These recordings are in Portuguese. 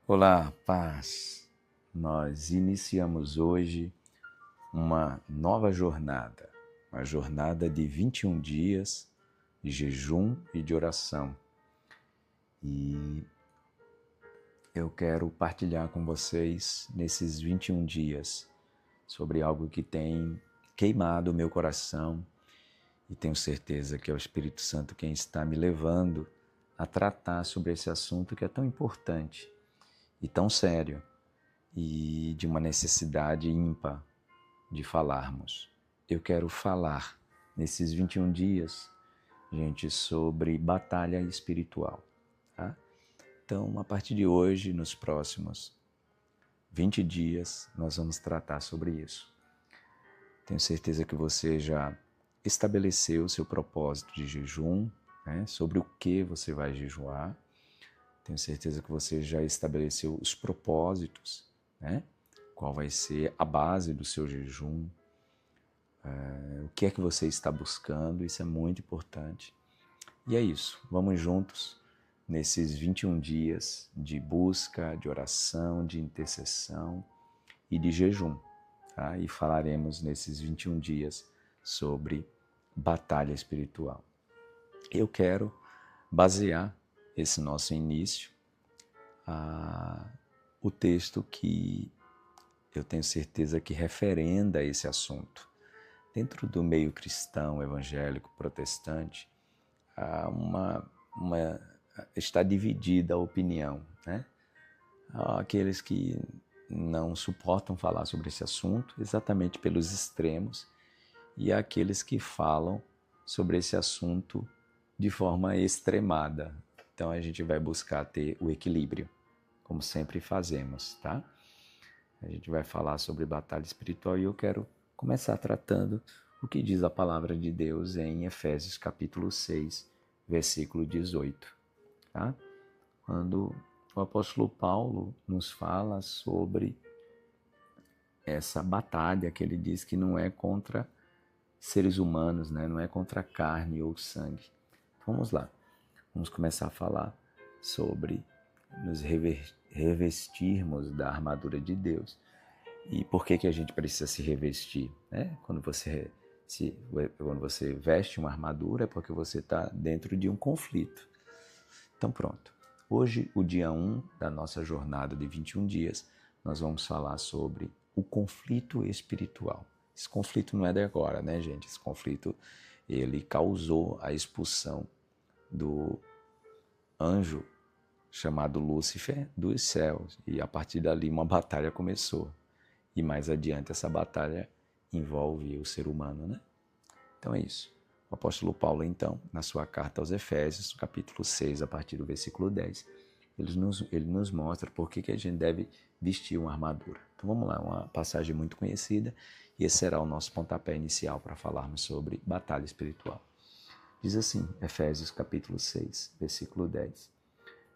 Olá, paz! Nós iniciamos hoje uma nova jornada, uma jornada de 21 dias de jejum e de oração. E eu quero partilhar com vocês nesses 21 dias sobre algo que tem queimado o meu coração e tenho certeza que é o Espírito Santo quem está me levando a tratar sobre esse assunto que é tão importante e tão sério e de uma necessidade ímpar de falarmos. Eu quero falar nesses 21 dias, gente, sobre batalha espiritual. Tá? Então, a partir de hoje, nos próximos 20 dias, nós vamos tratar sobre isso. Tenho certeza que você já estabeleceu o seu propósito de jejum, né? Sobre o que você vai jejuar. Tenho certeza que você já estabeleceu os propósitos, né? Qual vai ser a base do seu jejum, o que é que você está buscando, isso é muito importante. E é isso, vamos juntos nesses 21 dias de busca, de oração, de intercessão e de jejum. Tá? E falaremos nesses 21 dias sobre batalha espiritual. Eu quero basear esse nosso início o texto que eu tenho certeza que referenda esse assunto. Dentro do meio cristão, evangélico, protestante, há está dividida a opinião, né? Há aqueles que não suportam falar sobre esse assunto, exatamente pelos extremos, e há aqueles que falam sobre esse assunto de forma extremada. Então a gente vai buscar ter o equilíbrio, como sempre fazemos, tá? A gente vai falar sobre batalha espiritual e eu quero começar tratando o que diz a palavra de Deus em Efésios capítulo 6, versículo 18. Tá? Quando o apóstolo Paulo nos fala sobre essa batalha que ele diz que não é contra seres humanos, né? Não é contra carne ou sangue. Vamos lá, vamos começar a falar sobre nos revestirmos da armadura de Deus. E por que a gente precisa se revestir? Né? Quando você veste uma armadura é porque você está dentro de um conflito. Então pronto. Hoje, o dia 1 da nossa jornada de 21 dias, nós vamos falar sobre o conflito espiritual. Esse conflito não é de agora, né, gente? Esse conflito, ele causou a expulsão do anjo chamado Lúcifer dos céus. E a partir dali uma batalha começou. E mais adiante essa batalha envolve o ser humano, né? Então é isso. O apóstolo Paulo, então, na sua carta aos Efésios, no capítulo 6, a partir do versículo 10, ele nos mostra por que a gente deve vestir uma armadura. Então vamos lá, uma passagem muito conhecida, e esse será o nosso pontapé inicial para falarmos sobre batalha espiritual. Diz assim, Efésios capítulo 6, versículo 10.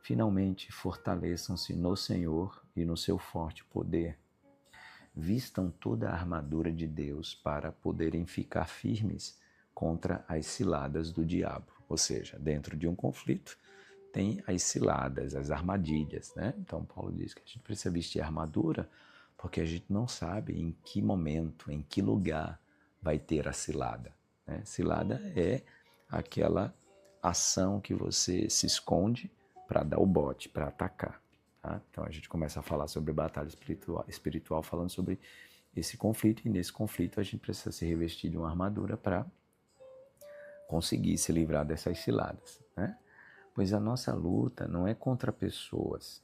Finalmente fortaleçam-se no Senhor e no seu forte poder. Vistam toda a armadura de Deus para poderem ficar firmes contra as ciladas do diabo. Ou seja, dentro de um conflito tem as ciladas, as armadilhas, né? Então Paulo diz que a gente precisa vestir a armadura porque a gente não sabe em que momento, em que lugar vai ter a cilada, né? Cilada é aquela ação que você se esconde para dar o bote, para atacar. Tá? Então a gente começa a falar sobre batalha espiritual falando sobre esse conflito, e nesse conflito a gente precisa se revestir de uma armadura para conseguir se livrar dessas ciladas. Né? Pois a nossa luta não é contra pessoas,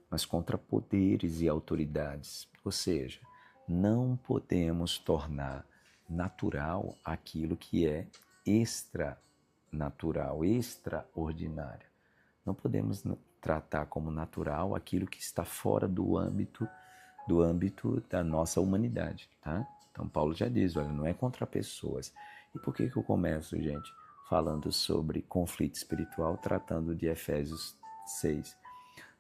mas contra poderes e autoridades. Ou seja, não podemos tornar natural aquilo que é extranatural, extraordinário. Não podemos tratar como natural aquilo que está fora do âmbito da nossa humanidade, tá? Então Paulo já diz, olha, não é contra pessoas. E por que eu começo, gente, falando sobre conflito espiritual, tratando de Efésios 6?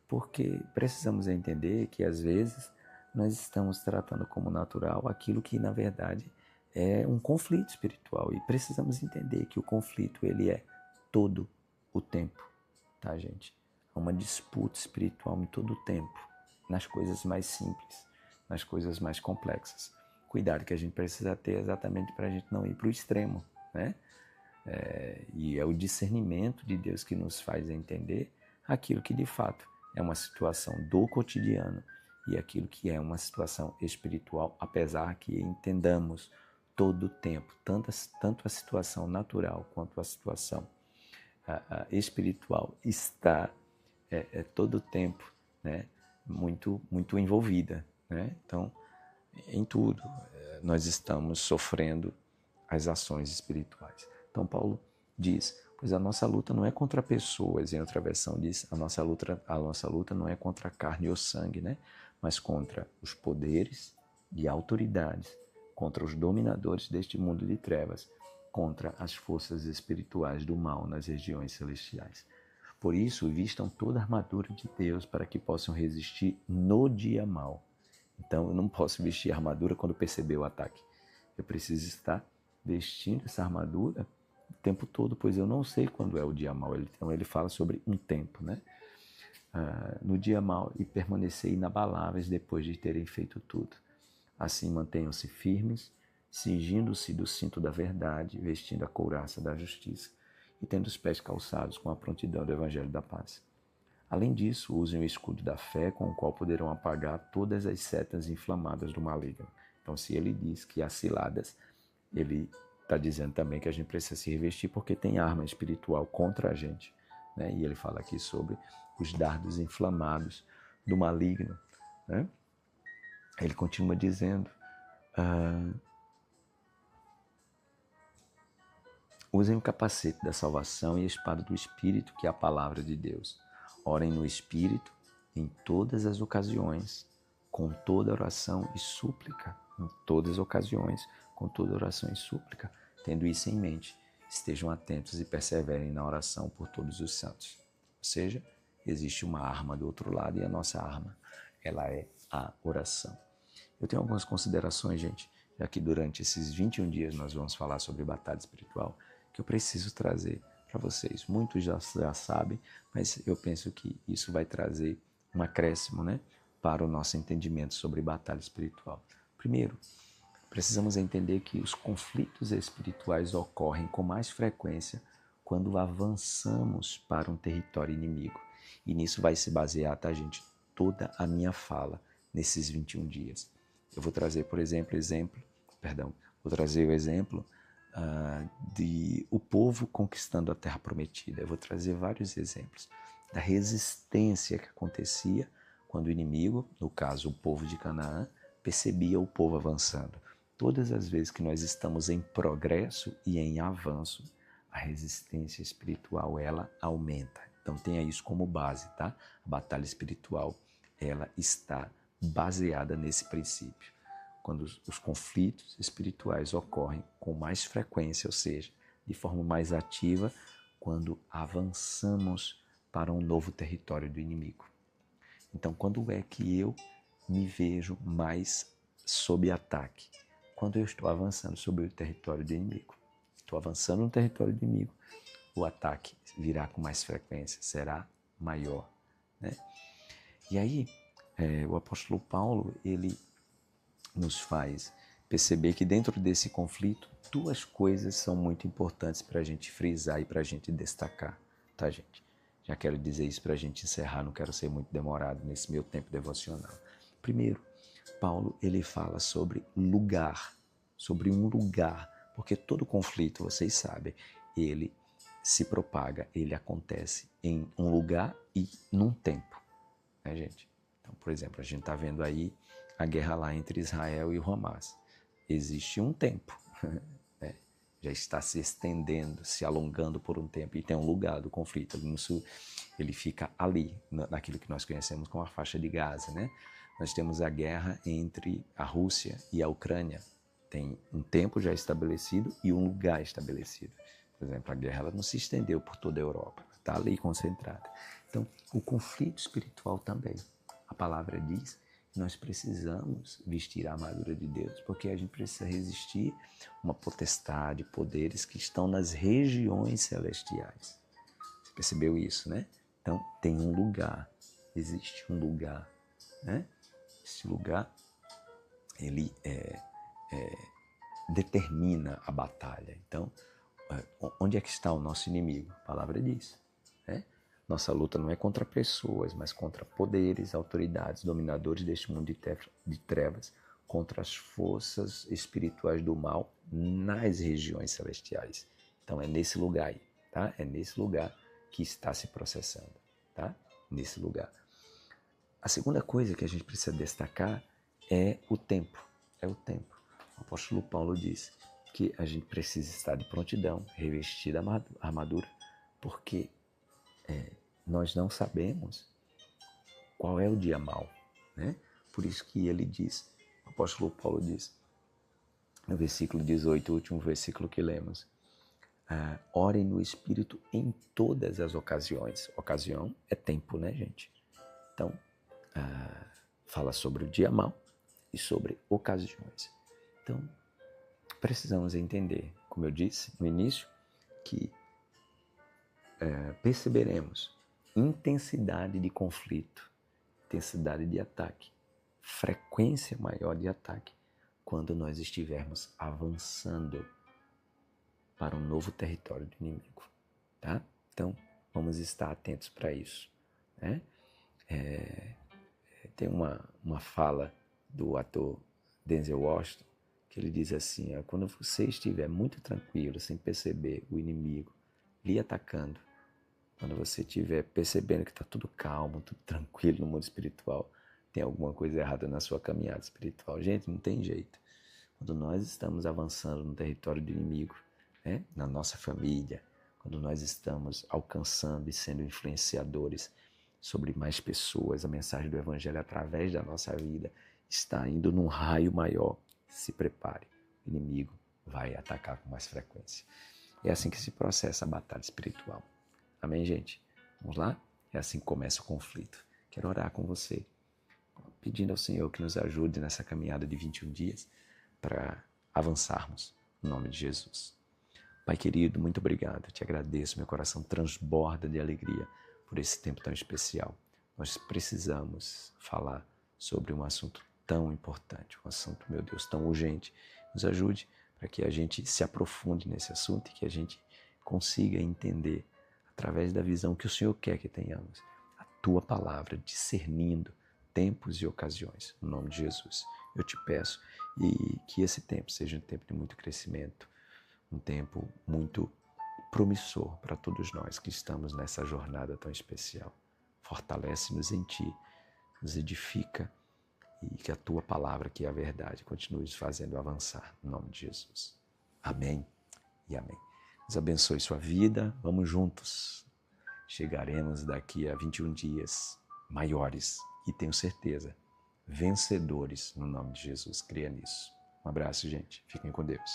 Porque precisamos entender que às vezes nós estamos tratando como natural aquilo que na verdade é um conflito espiritual, e precisamos entender que o conflito ele é todo o tempo, tá, gente? É uma disputa espiritual em todo o tempo. nas coisas mais simples, nas coisas mais complexas. Cuidado que a gente precisa ter exatamente para a gente não ir para o extremo, né? E é o discernimento de Deus que nos faz entender aquilo que de fato é uma situação do cotidiano e aquilo que é uma situação espiritual, apesar que entendamos todo o tempo, tanto a situação natural quanto a situação espiritual está todo o tempo, né, muito envolvida, né? Então, em tudo, nós estamos sofrendo as ações espirituais. Então, Paulo diz, pois a nossa luta não é contra pessoas, em outra versão diz, a nossa luta não é contra carne ou sangue, né? Mas contra os poderes e autoridades, contra os dominadores deste mundo de trevas, contra as forças espirituais do mal nas regiões celestiais. Por isso, vistam toda a armadura de Deus para que possam resistir no dia mau. Então, eu não posso vestir a armadura quando perceber o ataque. Eu preciso estar vestindo essa armadura o tempo todo, pois eu não sei quando é o dia mau. Então, ele fala sobre um tempo, né? No dia mau e permanecer inabaláveis depois de terem feito tudo. Assim, mantenham-se firmes, cingindo-se do cinto da verdade, vestindo a couraça da justiça e tendo os pés calçados com a prontidão do evangelho da paz. Além disso, usem o escudo da fé, com o qual poderão apagar todas as setas inflamadas do maligno. Então, se ele diz que há ciladas, ele está dizendo também que a gente precisa se revestir porque tem arma espiritual contra a gente, né? E ele fala aqui sobre os dardos inflamados do maligno, né? Ele continua dizendo, usem o capacete da salvação e a espada do Espírito, que é a palavra de Deus. Orem no Espírito em todas as ocasiões, com toda oração e súplica. Em todas as ocasiões, com toda oração e súplica. Tendo isso em mente, estejam atentos e perseverem na oração por todos os santos. Ou seja, existe uma arma do outro lado e a nossa arma, ela é a oração. Eu tenho algumas considerações, gente, já que durante esses 21 dias nós vamos falar sobre batalha espiritual, que eu preciso trazer para vocês. Muitos já sabem, mas eu penso que isso vai trazer um acréscimo, né, para o nosso entendimento sobre batalha espiritual. Primeiro, precisamos entender que os conflitos espirituais ocorrem com mais frequência quando avançamos para um território inimigo. E nisso vai se basear, tá, gente, toda a minha fala nesses 21 dias. Eu vou trazer, por exemplo, vou trazer o exemplo de o povo conquistando a terra prometida. Eu vou trazer vários exemplos da resistência que acontecia quando o inimigo, no caso o povo de Canaã, percebia o povo avançando. Todas as vezes que nós estamos em progresso e em avanço, a resistência espiritual, ela aumenta. Então tenha isso como base, tá? A batalha espiritual, ela está baseada nesse princípio. Quando os conflitos espirituais ocorrem com mais frequência, ou seja, de forma mais ativa, quando avançamos para um novo território do inimigo. Então, quando é que eu me vejo mais sob ataque? Quando eu estou avançando sobre o território do inimigo. Estou avançando no território do inimigo, o ataque virá com mais frequência, será maior, né? E aí, o apóstolo Paulo, ele nos faz perceber que dentro desse conflito, duas coisas são muito importantes para a gente frisar e para a gente destacar, tá, gente? Já quero dizer isso para a gente encerrar, não quero ser muito demorado nesse meu tempo devocional. Primeiro, Paulo, ele fala sobre lugar, sobre um lugar, porque todo conflito, vocês sabem, ele se propaga, ele acontece em um lugar e num tempo, né, gente? Então, por exemplo, a gente está vendo aí a guerra lá entre Israel e o Hamas. Existe um tempo, né? Já está se estendendo, se alongando por um tempo, e tem um lugar do conflito ali no sul, ele fica ali, naquilo que nós conhecemos como a faixa de Gaza, né? Nós temos a guerra entre a Rússia e a Ucrânia, tem um tempo já estabelecido e um lugar estabelecido. Por exemplo, a guerra ela não se estendeu por toda a Europa, está ali concentrada. Então, o conflito espiritual também. A palavra diz que nós precisamos vestir a armadura de Deus, porque a gente precisa resistir uma potestade, poderes que estão nas regiões celestiais. Você percebeu isso, né? Então, tem um lugar, existe um lugar. né? Esse lugar, ele determina a batalha. Então, onde é que está o nosso inimigo? A palavra diz, né? Nossa luta não é contra pessoas, mas contra poderes, autoridades, dominadores deste mundo de trevas, contra as forças espirituais do mal nas regiões celestiais. Então é nesse lugar aí, tá? É nesse lugar que está se processando, tá? Nesse lugar. A segunda coisa que a gente precisa destacar é o tempo. É o tempo. O apóstolo Paulo diz que a gente precisa estar de prontidão, revestir da armadura, porque nós não sabemos qual é o dia mau, né? Por isso que ele diz, o apóstolo Paulo diz, no versículo 18, o último versículo que lemos, orem no Espírito em todas as ocasiões. Ocasião é tempo, né, gente? Então, fala sobre o dia mau e sobre ocasiões. Então, precisamos entender, como eu disse no início, que perceberemos intensidade de conflito, intensidade de ataque, frequência maior de ataque quando nós estivermos avançando para um novo território do inimigo, tá? Então, vamos estar atentos para isso, né? Tem uma fala do ator Denzel Washington, que ele diz assim, quando você estiver muito tranquilo, sem perceber o inimigo lhe atacando, quando você estiver percebendo que está tudo calmo, tudo tranquilo no mundo espiritual, tem alguma coisa errada na sua caminhada espiritual. Gente, não tem jeito. Quando nós estamos avançando no território do inimigo, né, na nossa família, quando nós estamos alcançando e sendo influenciadores sobre mais pessoas, a mensagem do Evangelho através da nossa vida está indo num raio maior. Se prepare, o inimigo vai atacar com mais frequência. É assim que se processa a batalha espiritual. Amém, gente? Vamos lá? É assim que começa o conflito. Quero orar com você, pedindo ao Senhor que nos ajude nessa caminhada de 21 dias para avançarmos, em nome de Jesus. Pai querido, muito obrigado. Te agradeço, meu coração transborda de alegria por esse tempo tão especial. Nós precisamos falar sobre um assunto tão importante, um assunto, meu Deus, tão urgente. Nos ajude para que a gente se aprofunde nesse assunto e que a gente consiga entender, através da visão que o Senhor quer que tenhamos, a Tua palavra, discernindo tempos e ocasiões. No nome de Jesus, eu te peço e que esse tempo seja um tempo de muito crescimento, um tempo muito promissor para todos nós que estamos nessa jornada tão especial. Fortalece-nos em Ti, nos edifica e que a Tua palavra, que é a verdade, continue nos fazendo avançar. No nome de Jesus. Amém e amém. Deus abençoe sua vida. Vamos juntos. Chegaremos daqui a 21 dias maiores e tenho certeza, vencedores no nome de Jesus. Creia nisso. Um abraço, gente. Fiquem com Deus.